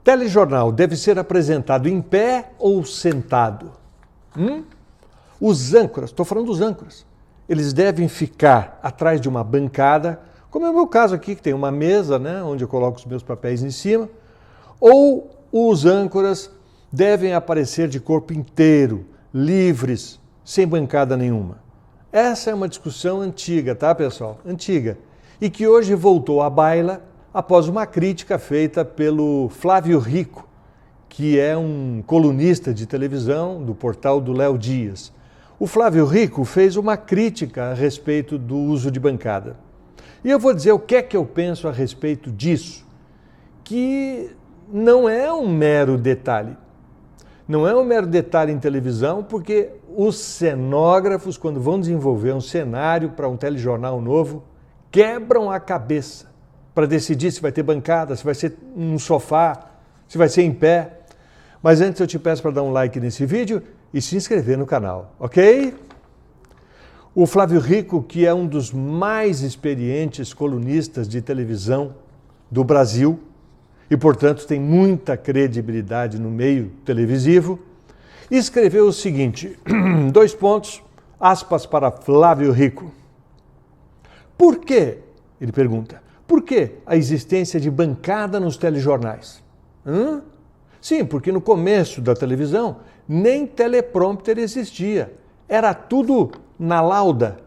Telejornal deve ser apresentado em pé ou sentado? Os âncoras, estou falando dos âncoras, eles devem ficar atrás de uma bancada, como é o meu caso aqui, que tem uma mesa, né, onde eu coloco os meus papéis em cima, ou os âncoras devem aparecer de corpo inteiro, livres, sem bancada nenhuma. Essa é uma discussão antiga, tá, pessoal? Antiga. E que hoje voltou à baila após uma crítica feita pelo Flávio Rico, que é um colunista de televisão do portal do Léo Dias. O Flávio Rico fez uma crítica a respeito do uso de bancada. E eu vou dizer o que é que eu penso a respeito disso, que não é um mero detalhe. Não é um mero detalhe em televisão, porque os cenógrafos, quando vão desenvolver um cenário para um telejornal novo, quebram a cabeça para decidir se vai ter bancada, se vai ser um sofá, se vai ser em pé. Mas antes eu te peço para dar um like nesse vídeo e se inscrever no canal, ok? O Flávio Rico, que é um dos mais experientes colunistas de televisão do Brasil e, portanto, tem muita credibilidade no meio televisivo, escreveu o seguinte, 2 pontos, aspas para Flávio Rico. Por que, ele pergunta, por que a existência de bancada nos telejornais? Sim, porque no começo da televisão nem teleprompter existia. Era tudo na lauda.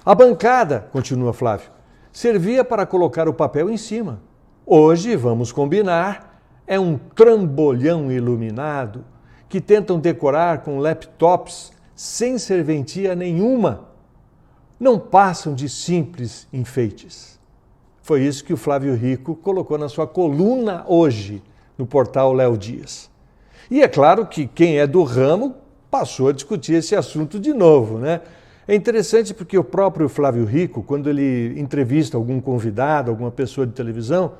A bancada, continua Flávio, servia para colocar o papel em cima. Hoje, vamos combinar, é um trambolhão iluminado que tentam decorar com laptops sem serventia nenhuma. Não passam de simples enfeites. Foi isso que o Flávio Rico colocou na sua coluna hoje no portal Léo Dias. E é claro que quem é do ramo passou a discutir esse assunto de novo, né? É interessante porque o próprio Flávio Rico, quando ele entrevista algum convidado, alguma pessoa de televisão,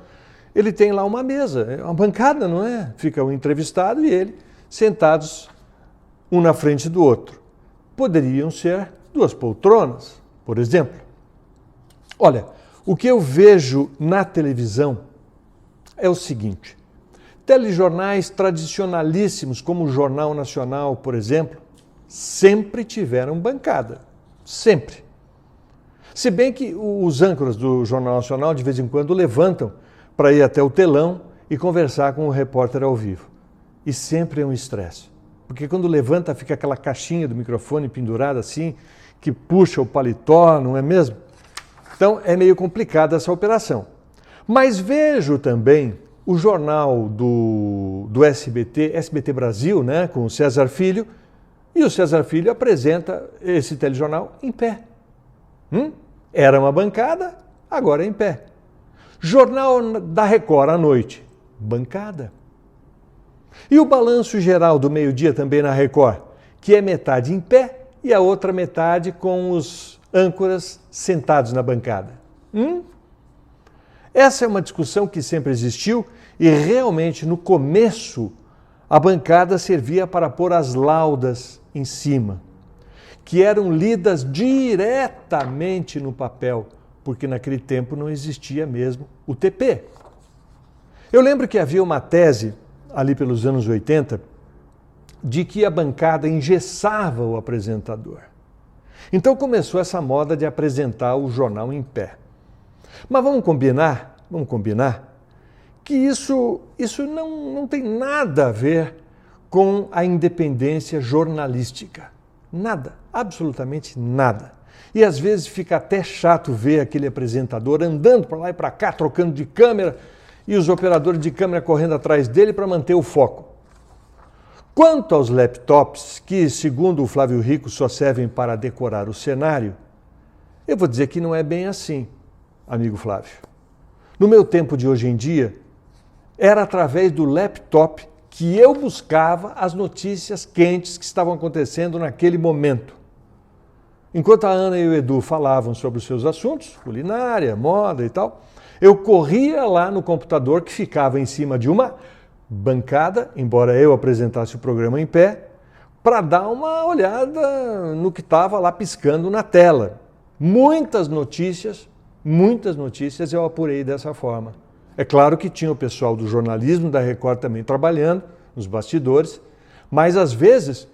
ele tem lá uma mesa, uma bancada, não é? Fica o entrevistado e ele sentados um na frente do outro. Poderiam ser 2 poltronas, por exemplo. Olha, o que eu vejo na televisão é o seguinte: telejornais tradicionalíssimos, como o Jornal Nacional, por exemplo, sempre tiveram bancada. Sempre. Se bem que os âncoras do Jornal Nacional, de vez em quando, levantam para ir até o telão e conversar com o repórter ao vivo. E sempre é um estresse. Porque quando levanta, fica aquela caixinha do microfone pendurada assim, que puxa o paletó, não é mesmo? Então, é meio complicada essa operação. Mas vejo também o jornal do SBT Brasil, né, com o César Filho, e o César Filho apresenta esse telejornal em pé. Era uma bancada, agora é em pé. Jornal da Record à noite, bancada. E o balanço geral do meio-dia também na Record, que é metade em pé e a outra metade com os âncoras sentados na bancada. Essa é uma discussão que sempre existiu e realmente no começo a bancada servia para pôr as laudas em cima, que eram lidas diretamente no papel, porque naquele tempo não existia mesmo o TP. Eu lembro que havia uma tese, ali pelos anos 80, de que a bancada engessava o apresentador. Então começou essa moda de apresentar o jornal em pé. Mas vamos combinar que isso não tem nada a ver com a independência jornalística. Nada, absolutamente nada. E às vezes fica até chato ver aquele apresentador andando para lá e para cá, trocando de câmera, e os operadores de câmera correndo atrás dele para manter o foco. Quanto aos laptops, que segundo o Flávio Rico só servem para decorar o cenário, eu vou dizer que não é bem assim, amigo Flávio. No meu tempo de hoje em dia, era através do laptop que eu buscava as notícias quentes que estavam acontecendo naquele momento. Enquanto a Ana e o Edu falavam sobre os seus assuntos, culinária, moda e tal, eu corria lá no computador que ficava em cima de uma bancada, embora eu apresentasse o programa em pé, para dar uma olhada no que estava lá piscando na tela. Muitas notícias eu apurei dessa forma. É claro que tinha o pessoal do jornalismo da Record também trabalhando nos bastidores, mas às vezes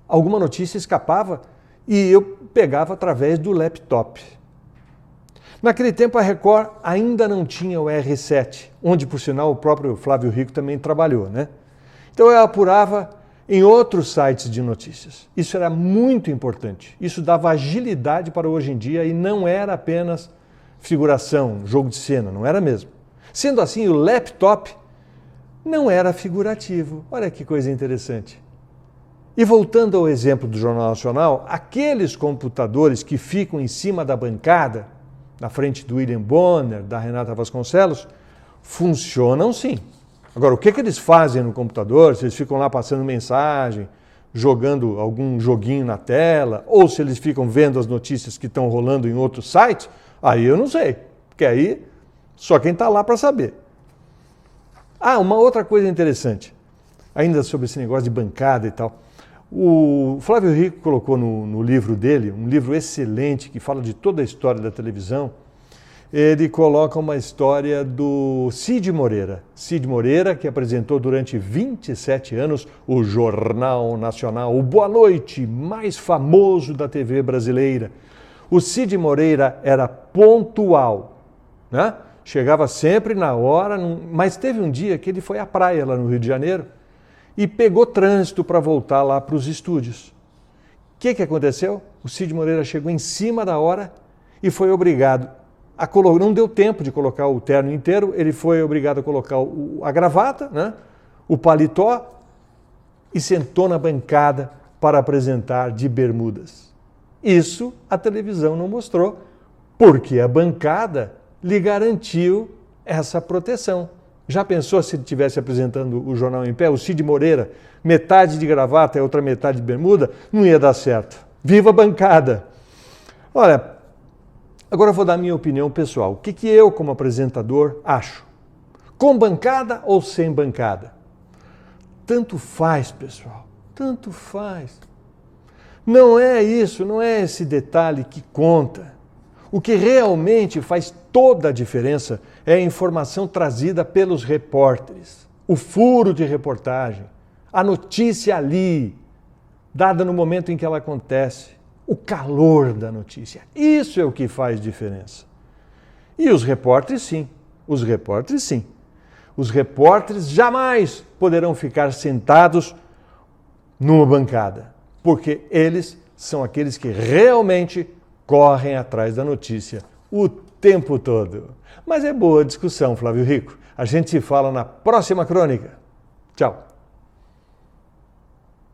alguma notícia escapava e eu pegava através do laptop. Naquele tempo a Record ainda não tinha o R7, onde por sinal o próprio Flávio Rico também trabalhou, né? Então eu apurava em outros sites de notícias. Isso era muito importante. Isso dava agilidade para hoje em dia e não era apenas figuração, jogo de cena, não era mesmo. Sendo assim, o laptop não era figurativo. Olha que coisa interessante. E voltando ao exemplo do Jornal Nacional, aqueles computadores que ficam em cima da bancada, na frente do William Bonner, da Renata Vasconcelos, funcionam sim. Agora, o que eles fazem no computador, se eles ficam lá passando mensagem, jogando algum joguinho na tela, ou se eles ficam vendo as notícias que estão rolando em outros sites, aí eu não sei, porque aí só quem está lá para saber. Ah, uma outra coisa interessante, ainda sobre esse negócio de bancada e tal. O Flávio Rico colocou no livro dele, um livro excelente que fala de toda a história da televisão. Ele coloca uma história do Cid Moreira. Cid Moreira, que apresentou durante 27 anos o Jornal Nacional, o Boa Noite mais famoso da TV brasileira. O Cid Moreira era pontual, né? Chegava sempre na hora, mas teve um dia que ele foi à praia lá no Rio de Janeiro e pegou trânsito para voltar lá para os estúdios. O que aconteceu? O Cid Moreira chegou em cima da hora e foi obrigado a colocar, não deu tempo de colocar o terno inteiro, ele foi obrigado a colocar a gravata, né? O paletó e sentou na bancada para apresentar de bermudas. Isso a televisão não mostrou, porque a bancada lhe garantiu essa proteção. Já pensou se ele estivesse apresentando o jornal em pé, o Cid Moreira, metade de gravata e outra metade de bermuda? Não ia dar certo. Viva a bancada! Olha, agora eu vou dar a minha opinião pessoal. O que eu, como apresentador, acho? Com bancada ou sem bancada? Tanto faz, pessoal. Tanto faz. Não é isso, não é esse detalhe que conta. O que realmente faz toda a diferença é a informação trazida pelos repórteres, o furo de reportagem, a notícia ali, dada no momento em que ela acontece, o calor da notícia. Isso é o que faz diferença. E os repórteres, sim. Os repórteres, sim. Os repórteres jamais poderão ficar sentados numa bancada, porque eles são aqueles que realmente correm atrás da notícia o tempo todo. Mas é boa discussão, Flávio Rico. A gente se fala na próxima crônica. Tchau.